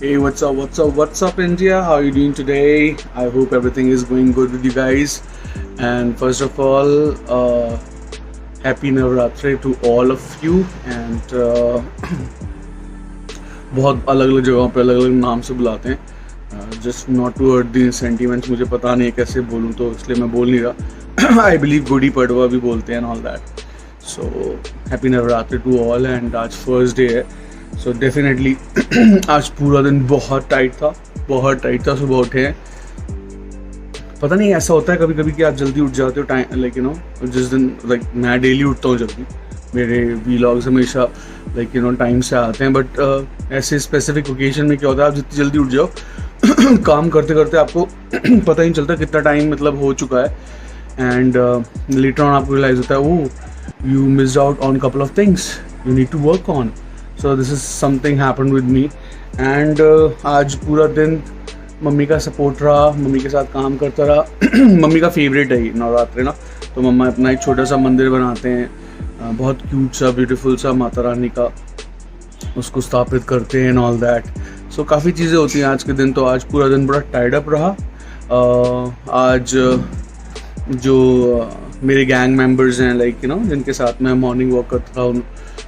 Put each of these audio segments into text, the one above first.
Hey, what's up, India? How are you doing today? I hope everything is going good with you guys. And first of all, happy Navratri to all of you. And बहुत अलग अलग जगहों पे अलग अलग नाम से बुलाते हैं. Just not to hurt the sentiments, मुझे पता नहीं है कैसे बोलूँ, तो इसलिए मैं बोल नहीं रहा. आई बिलीव गुडी पड़वा भी बोलते हैं and all that. So happy Navratri to all. And आज फर्स्ट डे है, सो डेफिनेटली आज पूरा दिन बहुत टाइट था. सुबह उठे हैं, पता नहीं ऐसा होता है कभी कभी कि आप जल्दी उठ जाते हो टाइम, लाइक यू नो, जिस दिन लाइक मैं डेली उठता हूँ जल्दी. मेरे वीलॉग्स हमेशा लाइक यू नो टाइम से आते हैं, बट ऐसे स्पेसिफिक ओकेजन में क्या होता है, आप जितनी जल्दी उठ जाओ काम करते करते आपको पता ही नहीं चलता कितना टाइम मतलब हो चुका है. एंड लेटर ऑन आपको रियलाइज होता है, oh you missed out on couple of things you need to work on. So this is something happened with me. And आज पूरा दिन मम्मी का सपोर्ट रहा, मम्मी के साथ काम करता रहा. मम्मी का फेवरेट है ये नवरात्रि ना, तो मम्मा अपना एक छोटा सा मंदिर बनाते हैं, बहुत क्यूट सा ब्यूटीफुल सा माता रानी का, उसको स्थापित करते हैं एंड ऑल दैट. सो काफ़ी चीज़ें होती हैं आज के दिन. तो आज पूरा दिन बड़ा टाइड अप रहा. आज जो मेरे गैंग मेंबर्स हैं, लाइक यू नो, जिनके साथ मैं मॉर्निंग वॉक करता था,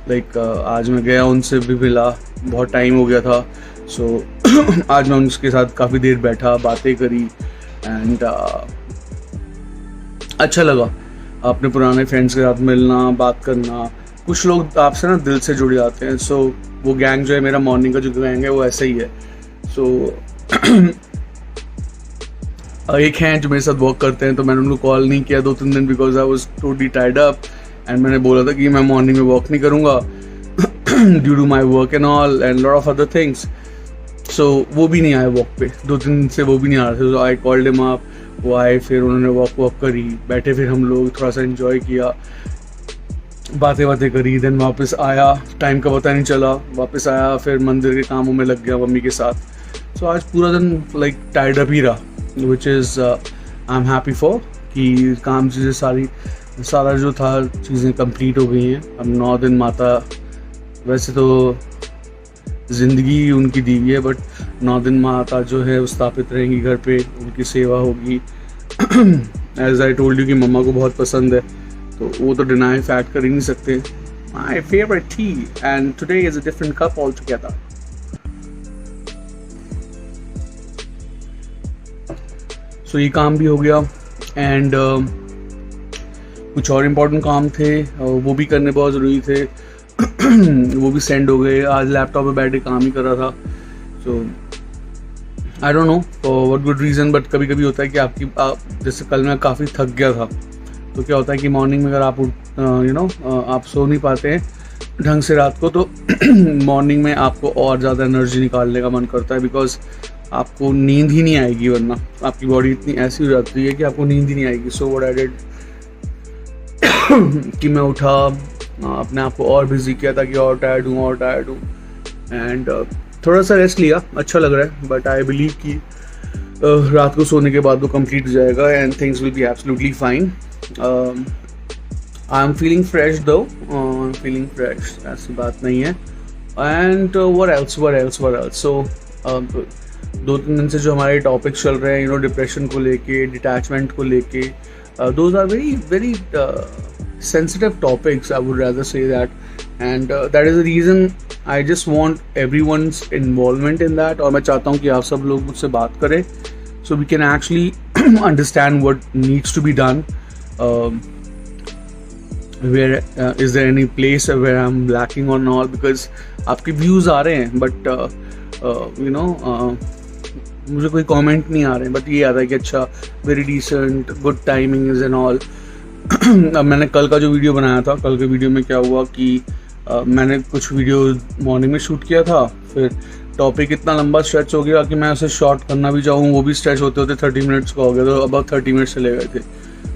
लाइक आज मैं गया, उनसे भी मिला, बहुत टाइम हो गया था. सो आज मैं उनके साथ काफ़ी देर बैठा, बातें करी एंड अच्छा लगा अपने पुराने फ्रेंड्स के साथ मिलना, बात करना. कुछ लोग आपसे ना दिल से जुड़ जाते हैं. सो वो गैंग जो है, मेरा मॉर्निंग का जो गैंग है वो ऐसा ही है. सो एक हैं जो मेरे साथ वॉक करते हैं, तो मैंने उनको कॉल नहीं किया 2-3 दिन, because I was totally tied up. And मैंने बोला था कि मैं मॉर्निंग में वॉक नहीं करूँगा due to my work and all and lot of other things. So वो भी नहीं आए वॉक पे, 2-3 दिन से वो भी नहीं आ रहे थे. आई कॉल्ड हिम अप, वो आए, फिर उन्होंने वॉक करी, बैठे, फिर हम लोग थोड़ा सा एंजॉय किया, बातें करी. देन वापस आया, टाइम का पता नहीं चला, वापस आया, फिर मंदिर के कामों में लग गया मम्मी के साथ. सो आज पूरा दिन लाइक टाइड अप ही रहा, which is I am happy for कि काम चीज़ें सारा जो था चीज़ें कंप्लीट हो गई हैं. अब 9 दिन माता, वैसे तो ज़िंदगी उनकी दी हुई है, बट 9 दिन माता जो है वो स्थापित रहेंगी घर पे, उनकी सेवा होगी. एज आई टोल्ड यू कि मम्मा को बहुत पसंद है, तो वो तो डिनाई फैक्ट कर ही नहीं सकते. My favourite tea and today is a different cup altogether. So ये काम भी हो गया. एंड कुछ और इम्पोर्टेंट काम थे, वो भी करने बहुत ज़रूरी थे. वो भी सेंड हो गए. आज लैपटॉप पे बैठ के काम ही कर रहा था. So I don't know for what good reason, but कभी कभी होता है कि जैसे कल मैं काफ़ी थक गया था, तो क्या होता है कि मॉर्निंग में अगर आप आप सो नहीं पाते हैं ढंग से रात को, तो मॉर्निंग में आपको और ज़्यादा एनर्जी निकालने का मन करता है, बिकॉज आपको नींद ही नहीं आएगी, वरना आपकी बॉडी इतनी ऐसी हो जाती है कि आपको नींद ही नहीं आएगी. सो व्हाट आई डिड कि मैं उठा, अपने आप को और बिजी किया ताकि और टायर्ड हूँ एंड थोड़ा सा रेस्ट लिया. अच्छा लग रहा है, बट आई बिलीव कि रात को सोने के बाद वो कंप्लीट हो जाएगा and things will be absolutely fine. I am feeling fresh दो, फीलिंग फ्रेश, ऐसी बात नहीं है. And what else. सो 2-3 दिन से जो हमारे टॉपिक्स चल रहे हैं, यू नो, डिप्रेशन को लेके, डिटैचमेंट को लेके, those are very sensitive topics, I would rather say that. And that is the reason I just want everyone's involvement in that. और मैं चाहता हूँ कि आप सब लोग मुझसे बात करें, so we can actually understand what needs to be done. Where is there any place where I'm lacking or not? Because आपके views आ रहे हैं, but you know, मुझे कोई कमेंट नहीं आ रहे हैं, बट ये आता है कि अच्छा, very decent, good timing is and all. अब मैंने कल का जो वीडियो बनाया था, कल के वीडियो में क्या हुआ कि मैंने कुछ वीडियो मॉर्निंग में शूट किया था, फिर टॉपिक इतना लंबा स्ट्रेच हो गया कि मैं उसे शॉर्ट करना भी चाहूँ, वो भी स्ट्रेच होते होते 30 मिनट्स का हो गया, तो अब 30 मिनट्स चले गए थे.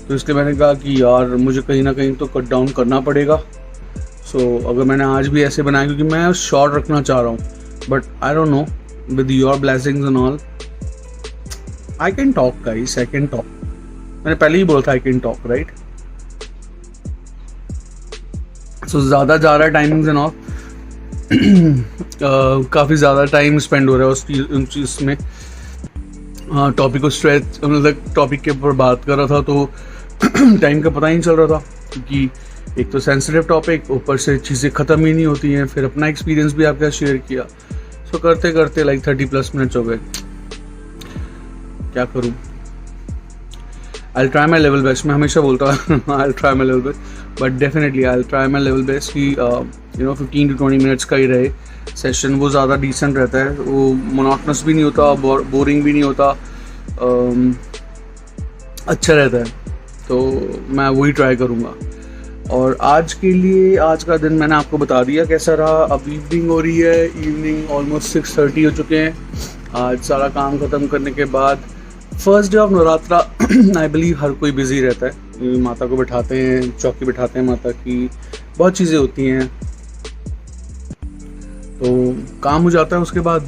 तो इसलिए मैंने कहा कि यार मुझे कहीं ना कहीं तो कट डाउन करना पड़ेगा. सो अगर मैंने आज भी ऐसे बनाया, क्योंकि मैं शॉर्ट रखना चाह रहा हूँ, but I don't no, with your blessings and all, I can talk guys, I can talk. मैंने पहले ही बोला था I can talk, right? So ज़्यादा जा रहा है टाइमिंग्स एंड ऑल, काफ़ी ज़्यादा टाइम स्पेंड हो रहा है उन चीज़ में। टॉपिक को स्ट्रेच मतलब टॉपिक के ऊपर बात कर रहा था तो टाइम का पता ही नहीं चल रहा था, क्योंकि एक तो सेंसिटिव टॉपिक, ऊपर से चीज़ें ख़त्म ही नहीं होती हैं। फिर अपना एक्सपीरियंस भी आपके साथ शेयर किया। सो करते करते लाइक 30+ मिनट्स हो गए। क्या करूँ, I try my level best. मैं हमेशा बोलता हूँ I try my level best, but definitely I try my level best कि 15 to 20 मिनट्स का ही रहे सेशन। वो ज़्यादा डिसेंट रहता है, वो मोनोटोनस भी नहीं होता, बोरिंग भी नहीं होता, अच्छा रहता है। तो मैं वही ट्राई करूँगा। और आज के लिए आज का दिन मैंने आपको बता दिया कैसा रहा। अब इवनिंग हो रही है, इवनिंग ऑलमोस्ट 6:30 हो चुके हैं। आज सारा काम ख़त्म करने के बाद first day of Navratra I believe हर कोई बिज़ी रहता है। माता को बिठाते हैं, चौकी बिठाते हैं माता की, बहुत चीज़ें होती हैं, तो काम हो जाता है। उसके बाद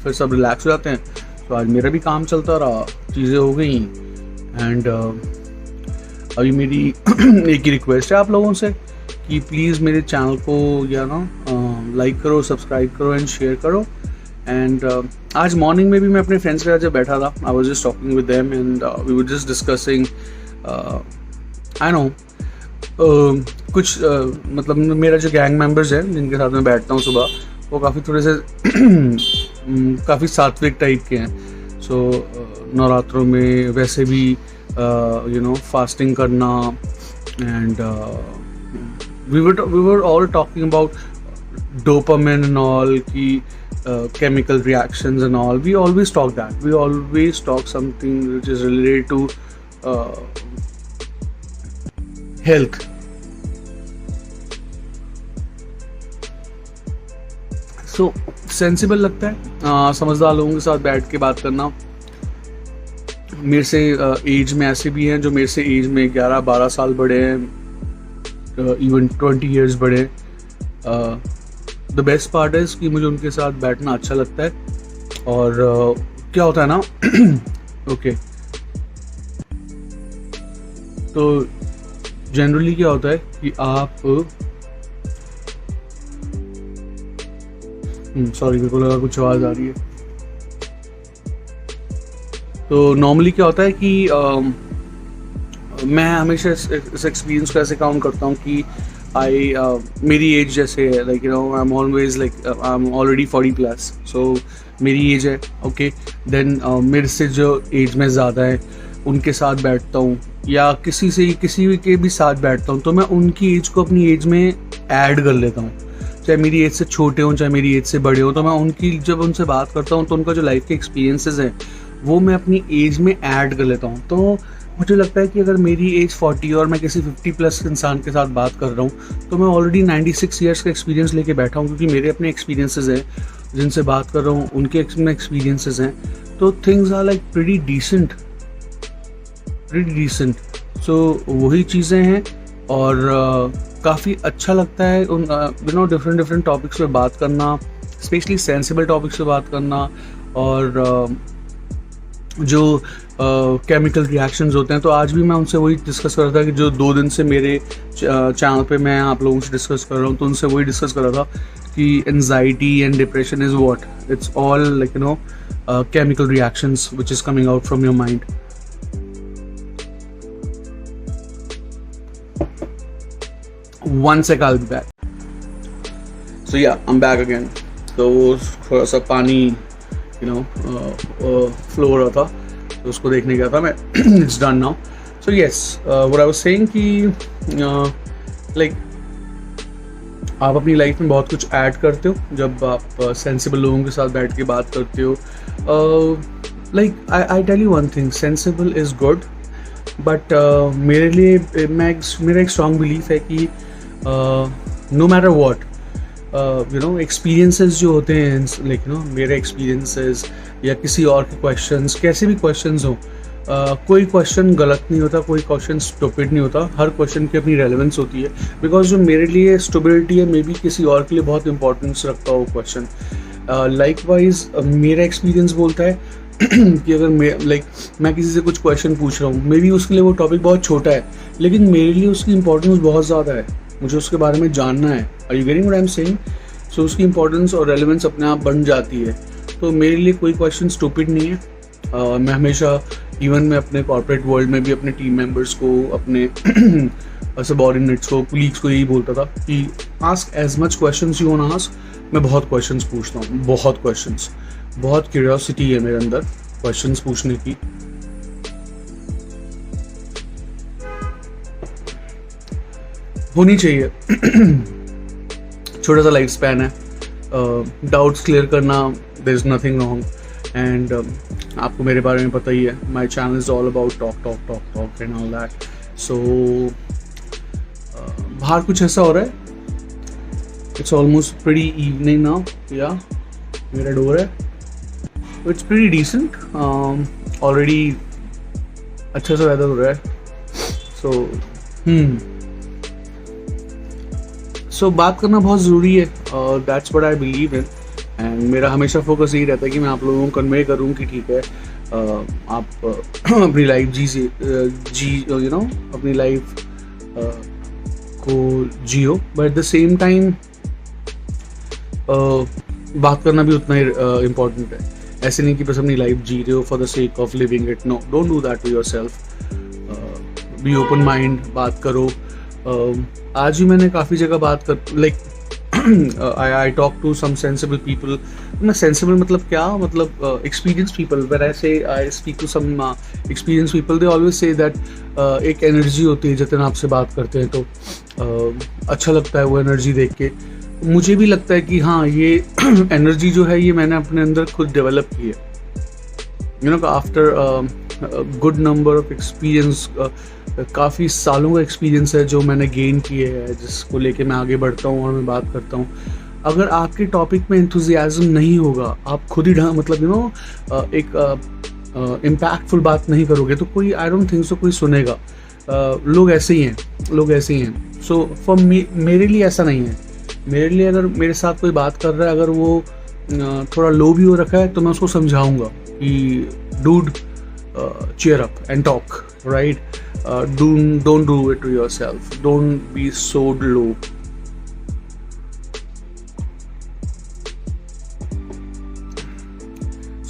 फिर सब रिलैक्स हो जाते हैं। तो आज मेरा भी काम चलता रहा, चीज़ें हो गई। एंड अभी मेरी एक ही रिक्वेस्ट है आप लोगों से कि प्लीज़ मेरे चैनल को लाइक करो, सब्सक्राइब करो एंड शेयर करो। एंड आज मॉर्निंग में भी मैं अपने फ्रेंड्स के साथ जब बैठा था, I was just talking with them and we were just discussing I know कुछ मतलब मेरा जो गैंग मेंबर्स हैं जिनके साथ मैं बैठता हूँ सुबह, वो काफ़ी थोड़े से काफ़ी सात्विक टाइप के हैं। सो नवरात्रों में वैसे भी फास्टिंग करना and we were all talking about dopamine and all ki chemical reactions and all. We always talk that. We always talk something which is related to health. So sensible लगता है समझदार लोगों के साथ बैठ के बात करना। मेरे से एज में ऐसे भी हैं जो मेरे से एज में 11-12 साल बड़े हैं, इवन 20 years बड़े। द बेस्ट पार्ट है कि मुझे उनके साथ बैठना अच्छा लगता है। और क्या होता है ना ओके तो जनरली क्या होता है कि आप सॉरी मेरे को लगा कुछ आवाज़ आ रही है। तो नॉर्मली क्या होता है कि मैं हमेशा इस एक्सपीरियंस को ऐसे काउंट करता हूँ कि मेरी एज जैसे है, like I am always like I am already 40+, सो मेरी एज है ओके। देन मेरे से जो एज में ज़्यादा है उनके साथ बैठता हूँ, या किसी के भी साथ बैठता हूँ, तो मैं उनकी एज को अपनी एज में ऐड कर लेता हूँ। चाहे मेरी एज से छोटे हों, चाहे मेरी एज से बड़े हों, तो मैं उनकी जब उनसे बात करता हूँ तो उनका जो लाइफ के एक्सपीरियंसेस हैं वो मैं अपनी एज में ऐड कर लेता हूँ। तो मुझे लगता है कि अगर मेरी एज 40 और मैं किसी 50+ इंसान के साथ बात कर रहा हूँ तो मैं ऑलरेडी 96 years का एक्सपीरियंस लेके बैठा हूँ, क्योंकि मेरे अपने एक्सपीरियंसेस हैं जिनसे बात कर रहा हूँ, उनके एक्सपीरियंसेस हैं। तो things are like pretty decent. So वही चीज़ें हैं और काफ़ी अच्छा लगता है उन डिफरेंट टॉपिक्स पे बात करना, स्पेशली सेंसिबल टॉपिक्स पे बात करना। और जो केमिकल रिएक्शंस होते हैं, तो आज भी मैं उनसे वही डिस्कस कर रहा था कि जो 2 दिन से मेरे चैनल पे मैं आप लोगों से डिस्कस कर रहा हूँ, तो उनसे वही डिस्कस कर रहा था कि anxiety and depression is what, it's all like chemical reactions which is coming out from your mind. One sec, I'll be back. So yeah, I'm back again. तो थोड़ा सा पानी फ्लो हो रहा था, तो उसको देखने गया था मैं। It's done now. So yes, what I was saying कि like आप अपनी लाइफ में बहुत कुछ ऐड करते हो जब आप सेंसिबल लोगों के साथ बैठ के बात करते हो। Like I tell you one thing, sensible is good, but मेरे लिए मेरा एक स्ट्रॉन्ग बिलीफ है कि नो मैटर वॉट एक्सपीरियंसेस जो होते हैं, लाइक मेरे एक्सपीरियंसेस या किसी और के क्वेश्चंस, कैसे भी क्वेश्चंस हो, कोई क्वेश्चन गलत नहीं होता, कोई क्वेश्चन स्टूपिड नहीं होता। हर क्वेश्चन की अपनी रेलेवेंस होती है, बिकॉज जो मेरे लिए स्टूपिडिटी है मे बी किसी और के लिए बहुत इंपॉर्टेंस रखता हो क्वेश्चन। लाइकवाइज मेरा एक्सपीरियंस बोलता है कि अगर मैं किसी से कुछ क्वेश्चन पूछ रहा हूँ, मे बी उसके लिए वो टॉपिक बहुत छोटा है, लेकिन मेरे लिए उसकी इंपॉर्टेंस बहुत ज़्यादा है, मुझे उसके बारे में जानना है। Are you getting what I am saying? So उसकी इंपॉर्टेंस और रेलेवेंस अपने आप बन जाती है। तो मेरे लिए कोई क्वेश्चन स्टूपिड नहीं है। मैं हमेशा इवन मैं अपने कॉर्पोरेट वर्ल्ड में भी अपने टीम मेंबर्स को, अपने सबॉर्डिनेट्स को, कुलीग्स को यही बोलता था कि ask as much questions you want ask. मैं बहुत क्वेश्चंस पूछता हूँ, बहुत क्वेश्चंस, बहुत क्यूरियोसिटी है मेरे अंदर क्वेश्चंस पूछने की। होनी चाहिए। छोटा सा लाइफ स्पैन है, डाउट्स क्लियर करना, there is nothing wrong. And आपको मेरे बारे में पता ही है, my channel is all about talk talk talk talk and all that. So बाहर कुछ ऐसा हो रहा है, it's almost pretty evening now, या मेरा डोर है, इट्स प्रीटी डिसेंट ऑलरेडी, अच्छा सा वेदर हो रहा है। सो बात करना बहुत ज़रूरी है, that's what I believe in. And मेरा हमेशा फोकस यही रहता है कि मैं आप लोगों को कन्वे करूँ कि ठीक है, आप अपनी लाइफ यू नो अपनी लाइफ को जियो, but at the same time बात करना भी उतना ही इम्पोर्टेंट है। ऐसे नहीं कि बस अपनी लाइफ जी रहे हो for the sake of living it, no, don't do that to yourself. Be open mind, बात करो। आज भी मैंने काफ़ी जगह बात कर, like I talk to some sensible people. मैं sensible मतलब क्या, मतलब experienced people. When I say I speak to some experienced people, they always say that एक एनर्जी होती है जितना आपसे बात करते हैं तो अच्छा लगता है वो एनर्जी देख के। मुझे भी लगता है कि हाँ, ये एनर्जी जो है ये मैंने अपने अंदर खुद डेवलप की है। You know, after good number of experience, काफ़ी सालों का एक्सपीरियंस है जो मैंने गेन किए है, जिसको लेके मैं आगे बढ़ता हूँ और मैं बात करता हूँ। अगर आपके टॉपिक में एंथुजियाज्म नहीं होगा, आप खुद ही मतलब यू नो एक इम्पैक्टफुल बात नहीं करोगे तो कोई, आई डोंट थिंक सो कोई सुनेगा। लोग ऐसे ही हैं। सो फॉर मेरे लिए ऐसा नहीं है। मेरे लिए अगर मेरे साथ कोई बात कर रहा है, अगर वो थोड़ा लो भी हो रखा है, तो मैं उसको समझाऊंगा कि dude, cheer up and talk, right? Don't do it to yourself. Don't be so low.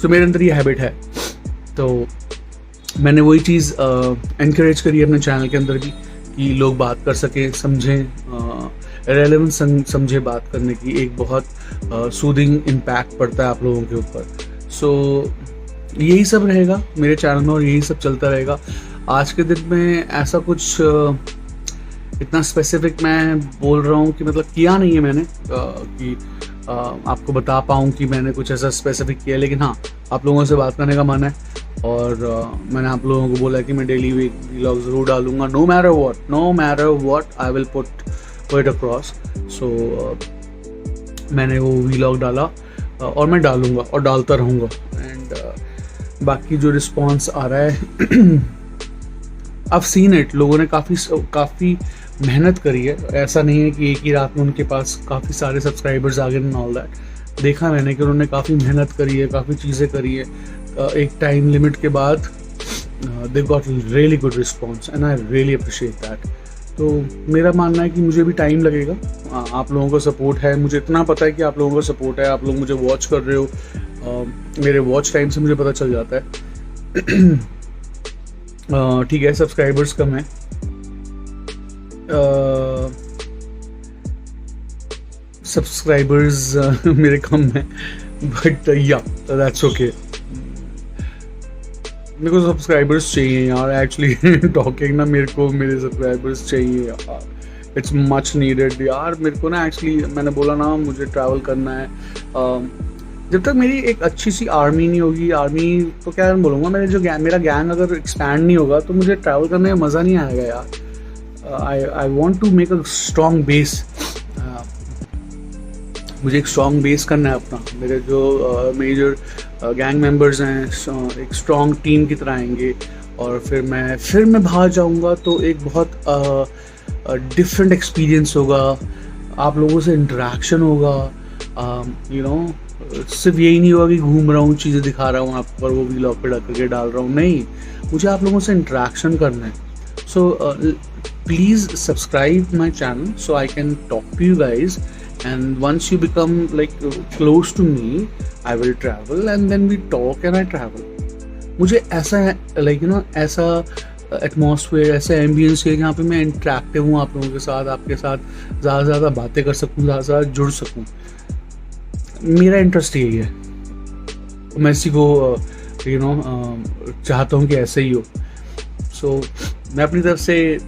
So मेरे अंदर ये हैबिट है, तो मैंने वही चीज़ एनकरेज करी है अपने चैनल के अंदर भी कि लोग बात कर सकें, समझें, रेलेवेंस समझे बात करने की। एक बहुत सूदिंग इम्पैक्ट पड़ता है आप लोगों के ऊपर। सो यही सब रहेगा मेरे चैनल में और यही सब चलता रहेगा। आज के दिन में ऐसा कुछ इतना स्पेसिफिक मैं बोल रहा हूँ कि मतलब किया नहीं है मैंने, कि आपको बता पाऊँ कि मैंने कुछ ऐसा स्पेसिफिक किया। लेकिन हाँ, आप लोगों से बात करने का मन है और मैंने आप लोगों को बोला कि मैं डेली व्लॉग ज़रूर डालूंगा, no matter what I will put it across. So मैंने वो व्लॉग डाला और मैं डालूंगा और डालता रहूँगा। एंड बाकी जो रिस्पॉन्स आ रहा है, I've seen it, लोगों ने काफ़ी मेहनत करी है। ऐसा नहीं है कि एक ही रात में उनके पास काफ़ी सारे सब्सक्राइबर्स आ गए एंड ऑल दैट। देखा मैंने कि उन्होंने काफ़ी मेहनत करी है, काफ़ी चीज़ें करी है। एक टाइम लिमिट के बाद they got really good response and I really appreciate that. तो मेरा मानना है कि मुझे भी टाइम लगेगा। आप लोगों का सपोर्ट है, मुझे इतना पता है कि आप लोगों का सपोर्ट है। आप लोग मुझे वॉच कर रहे हो, मेरे वॉच टाइम से मुझे पता चल जाता है। ठीक है, सब्सक्राइबर्स कम है, सब्सक्राइबर्स मेरे कम है, बट या दैट्स ओके। मेरे को सब्सक्राइबर्स चाहिए यार, एक्चुअली टॉकिंग ना, मेरे को मेरे सब्सक्राइबर्स चाहिए यार, इट्स मच नीडेड यार। मेरे को ना एक्चुअली, मैंने बोला ना, मुझे ट्रैवल करना है। जब तक मेरी एक अच्छी सी आर्मी नहीं होगी, आर्मी तो क्या बोलूँगा, मेरा गैंग अगर एक्सपैंड नहीं होगा तो मुझे ट्रैवल करने में मज़ा नहीं आएगा यार। I want to make a strong base. मुझे एक स्ट्रॉन्ग बेस करना है अपना। मेरे जो मेजर गैंग मेंबर्स हैं एक स्ट्रॉन्ग टीम की तरह आएंगे और फिर मैं बाहर जाऊंगा तो एक बहुत डिफरेंट एक्सपीरियंस होगा। आप लोगों से इंटरेक्शन होगा, यू नो, सिर्फ यही नहीं होगा कि घूम रहा हूँ, चीज़ें दिखा रहा हूँ आप पर, वो व्लॉग पे ढक के डाल रहा हूँ। नहीं, मुझे आप लोगों से इंटरेक्शन करना है। So please subscribe my channel so I can talk to you guys and once you become like close to me, I will travel and then we talk and I travel. मुझे ऐसा like you know ऐसा atmosphere, ऐसा ambience है जहाँ पे मैं interactive हूँ आप लोगों के साथ, आपके साथ ज़्यादा से ज़्यादा बातें कर सकूँ, ज़्यादा से ज़्यादा जुड़ सकूँ. मेरा इंटरेस्ट यही है. मैं इसी को यू नो चाहता हूँ कि ऐसे ही हो. सो मैं अपनी तरफ से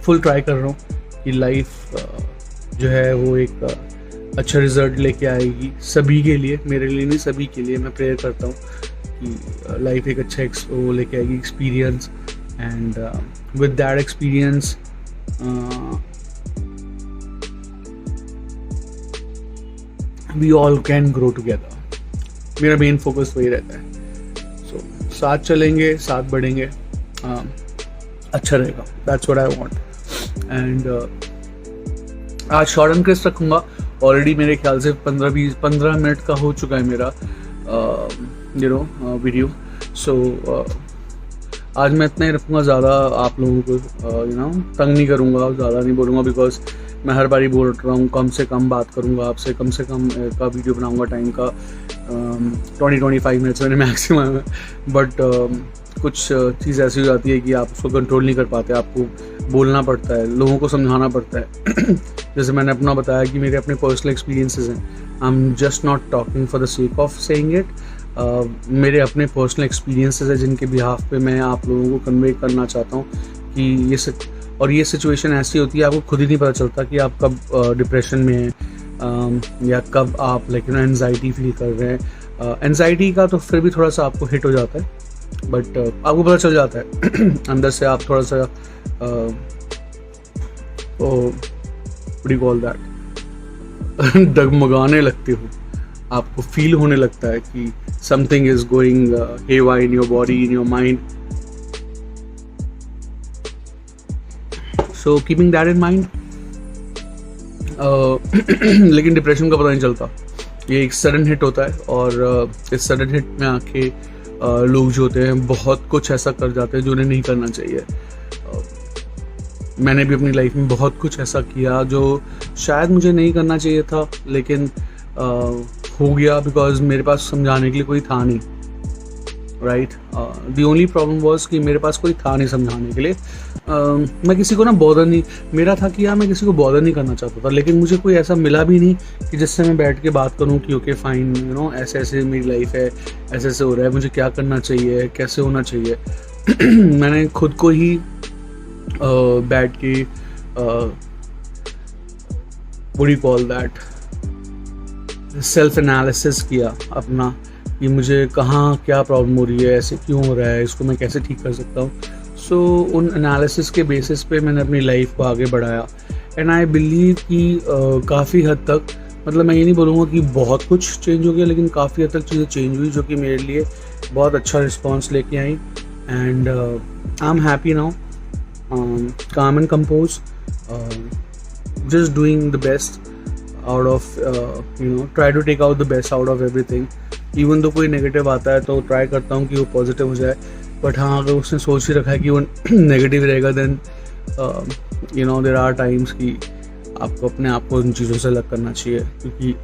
फुल ट्राई कर रहा हूँ कि लाइफ जो है वो एक अच्छा रिजल्ट लेके आएगी सभी के लिए, मेरे लिए नहीं सभी के लिए. मैं प्रेयर करता हूँ कि लाइफ एक अच्छा वो लेके आएगी experience, and with that experience we all can grow together. मेरा मेन फोकस वही रहता है. सो साथ चलेंगे, साथ बढ़ेंगे, अच्छा रहेगा. That's what I want. And आज शॉर्ट एंड क्रिस्प रखूँगा. ऑलरेडी मेरे ख्याल से 15 मिनट का हो चुका है मेरा वीडियो. सो आज मैं इतना ही रखूँगा, ज़्यादा आप लोगों को तंग नहीं करूँगा, ज़्यादा नहीं बोलूँगा, बिकॉज मैं हर बारी बोल रहा हूँ कम से कम बात करूँगा आपसे, कम से कम का वीडियो बनाऊँगा. टाइम का 20-25 मिनट्स मैंने मैक्सिमम है. बट कुछ चीज़ ऐसी हो जाती है कि आप उसको कंट्रोल नहीं कर पाते, आपको बोलना पड़ता है, लोगों को समझाना पड़ता है. जैसे मैंने अपना बताया कि मेरे अपने पर्सनल एक्सपीरियंसेस हैं. I am just not talking for the sake of saying it. मेरे अपने पर्सनल एक्सपीरियंसेस हैं जिनके बिहाफ पे मैं आप लोगों को कन्वे करना चाहता हूँ कि ये सिचुएशन ऐसी होती है, आपको खुद ही नहीं पता चलता कि आप कब डिप्रेशन में हैं या कब आप एनजाइटी फील कर रहे हैं. एनजाइटी का तो फिर भी थोड़ा सा आपको हिट हो जाता है, बट आपको पता चल जाता है अंदर से. आप थोड़ा सा what do you call that? डगमगाने लगते हो, आपको फील होने लगता है कि something is going haywire in your body, in your mind. So keeping that in mind, लेकिन डिप्रेशन का पता नहीं चलता. ये एक सडन हिट होता है, और इस सडन हिट में आके लोग जो होते हैं बहुत कुछ ऐसा कर जाते हैं जो उन्हें नहीं करना चाहिए. मैंने भी अपनी लाइफ में बहुत कुछ ऐसा किया जो शायद मुझे नहीं करना चाहिए था, लेकिन हो गया बिकॉज मेरे पास समझाने के लिए कोई था नहीं. Right, the only problem was कि मेरे पास कोई था नहीं समझाने के लिए. मैं किसी को बॉदर नहीं, मेरा था कि यार मैं किसी को बॉदर नहीं करना चाहता था, लेकिन मुझे कोई ऐसा मिला भी नहीं कि जिससे मैं बैठ के बात करूं कि ओके फाइन, ऐसे ऐसे मेरी लाइफ है, ऐसे ऐसे हो रहा है, मुझे क्या करना चाहिए, कैसे होना चाहिए. मैंने खुद को ही बैठ के what do you call that, self analysis किया अपना कि मुझे कहाँ क्या प्रॉब्लम हो रही है, ऐसे क्यों हो रहा है, इसको मैं कैसे ठीक कर सकता हूँ. सो उन एनालिसिस के बेसिस पे मैंने अपनी लाइफ को आगे बढ़ाया. एंड आई बिलीव कि काफ़ी हद तक, मतलब मैं ये नहीं बोलूँगा कि बहुत कुछ चेंज हो गया, लेकिन काफ़ी हद तक चीज़ें चेंज हुई जो कि मेरे लिए बहुत अच्छा रिस्पॉन्स लेके आई. And I am happy now, calm and composed, just doing the best out of try to take out the best out of everything. Even though कोई नेगेटिव आता है तो ट्राई करता हूँ कि वो पॉजिटिव हो जाए. बट हाँ, अगर उसने सोच ही रखा है कि वो नेगेटिव रहेगा, देन देयर आर टाइम्स कि आपको अपने आप को उन चीज़ों से अलग करना चाहिए. क्योंकि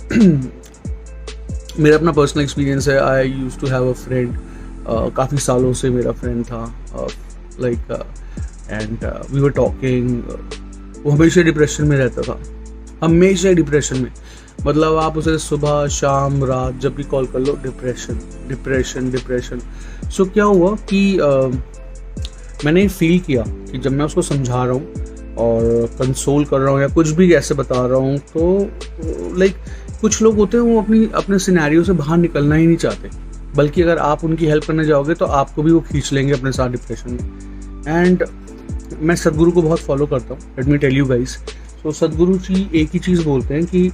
मेरा अपना पर्सनल एक्सपीरियंस है. I used to have a friend, काफ़ी सालों से मेरा फ्रेंड था, like and we were talking. वो हमेशा डिप्रेशन में रहता था, हमेशा डिप्रेशन में. मतलब आप उसे सुबह शाम रात जब भी कॉल कर लो, डिप्रेशन डिप्रेशन डिप्रेशन. सो क्या हुआ कि मैंने फील किया कि जब मैं उसको समझा रहा हूँ और कंसोल कर रहा हूँ या कुछ भी ऐसे बता रहा हूँ, तो लाइक कुछ लोग होते हैं वो अपने सिनेरियो से बाहर निकलना ही नहीं चाहते, बल्कि अगर आप उनकी हेल्प करने जाओगे तो आपको भी वो खींच लेंगे अपने साथ डिप्रेशन में. एंड मैं सदगुरु को बहुत फॉलो करता हूँ, let me tell you guys. तो सदगुरु जी एक ही चीज़ बोलते हैं कि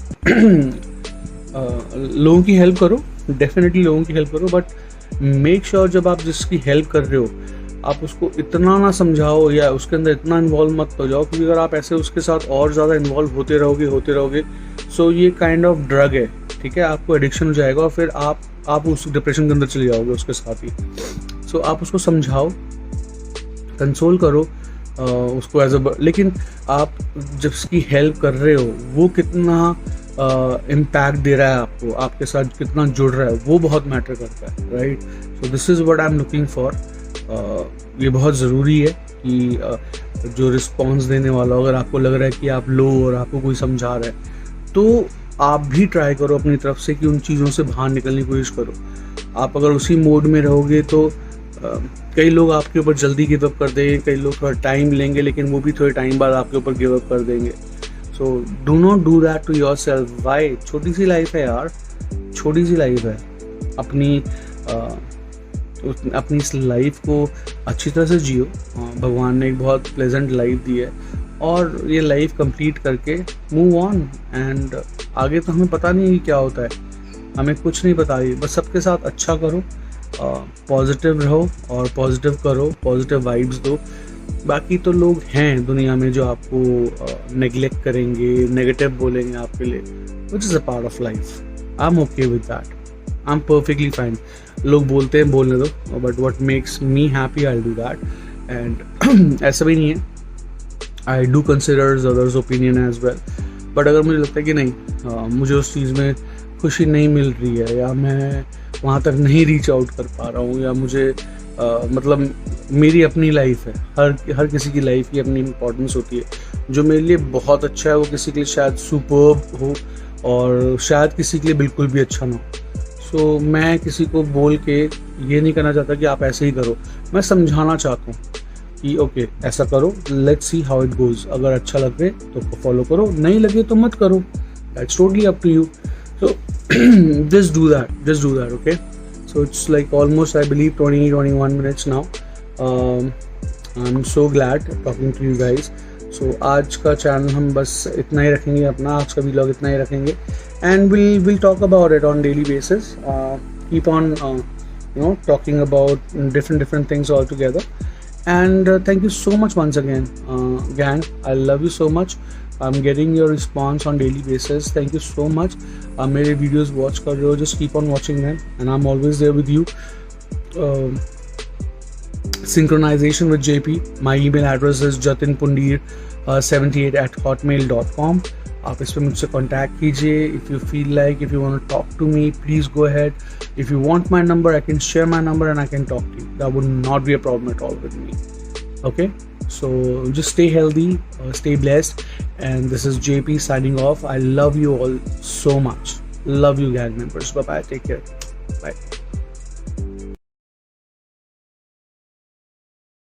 लोगों की हेल्प करो, डेफिनेटली लोगों की हेल्प करो, बट मेक श्योर जब आप जिसकी हेल्प कर रहे हो आप उसको इतना ना समझाओ या उसके अंदर इतना इन्वॉल्व मत हो जाओ, क्योंकि अगर आप ऐसे उसके साथ और ज़्यादा इन्वॉल्व होते रहोगे सो ये काइंड ऑफ ड्रग है, ठीक है. आपको एडिक्शन हो जाएगा और फिर आप उस डिप्रेशन के अंदर चले जाओगे उसके साथ ही. सो आप उसको समझाओ, कंसोल करो, उसको एज अ, लेकिन आप जब उसकी हेल्प कर रहे हो वो कितना इम्पैक्ट दे रहा है आपको, आपके साथ कितना जुड़ रहा है, वो बहुत मैटर करता है, right. So this is what I am looking for. ये बहुत ज़रूरी है कि जो रिस्पॉन्स देने वाला, अगर आपको लग रहा है कि आप लो और आपको कोई समझा रहा है, तो आप भी ट्राई करो अपनी तरफ से कि उन चीज़ों से बाहर निकलने की कोशिश करो। आप अगर उसी मोड में रहोगे तो कई लोग आपके ऊपर जल्दी गिव अप कर देंगे, कई लोग थोड़ा टाइम लेंगे, लेकिन वो भी थोड़े टाइम बाद आपके ऊपर गिव अप कर देंगे। So do not do that to yourself. Why? छोटी सी लाइफ है यार, छोटी सी लाइफ है। अपनी इस लाइफ को अच्छी तरह से जियो। भगवान ने एक बहुत प्लेजेंट लाइफ दी है और ये लाइफ कंप्लीट करके मूव ऑन। एंड आगे तो हमें पता नहीं है क्या होता है, हमें कुछ नहीं पता है, बस सबके साथ अच्छा करो, पॉजिटिव रहो और पॉजिटिव करो, पॉजिटिव वाइब्स दो। बाकी तो लोग हैं दुनिया में जो आपको नेग्लेक्ट करेंगे, नेगेटिव बोलेंगे आपके लिए, which is a part of life. I am okay with that, I am perfectly fine. लोग बोलते हैं बोलने दो, but what makes me happy I do that. And ऐसा भी नहीं है, I do consider others opinion as well, but अगर मुझे लगता है कि नहीं, मुझे उस चीज़ में खुशी नहीं मिल रही है, या मैं वहाँ तक नहीं रीच आउट कर पा रहा हूँ, या मुझे मतलब मेरी अपनी लाइफ है, हर किसी की लाइफ की अपनी इम्पोर्टेंस होती है। जो मेरे लिए बहुत अच्छा है वो किसी के लिए शायद सुपर्ब हो और शायद किसी के लिए बिल्कुल भी अच्छा ना हो। सो मैं किसी को बोल के ये नहीं करना चाहता कि आप ऐसे ही करो, मैं समझाना चाहता हूँ कि ओके ऐसा करो, let's see how it goes. अगर अच्छा लगे तो फॉलो करो, नहीं लगे तो मत करो, that's totally up to you. So just do that, okay? So it's like almost, I believe, 21 minutes now. I'm so glad talking to you guys. So आज का चैनल हम बस इतना ही रखेंगे, अपना आज का व्लॉग इतना ही रखेंगे, and we'll talk about it on daily basis. Keep on talking about different things all together. And thank you so much once again, gang. I love you so much. I'm getting your response on daily basis. Thank you so much. मेरे videos watch कर रहे हो, just keep on watching them, and I'm always there with you. Synchronization with JP. My email address is jatinpundir78@hotmail.com. आप इस पर मुझसे contact कीजिए। If you feel like, if you want to talk to me, please go ahead. If you want my number, I can share my number and I can talk to you. That would not be a problem at all with me. Okay? So just stay healthy, stay blessed, and this is JP signing off. I love you all so much. Love you, gang members. Bye bye. Take care. Bye.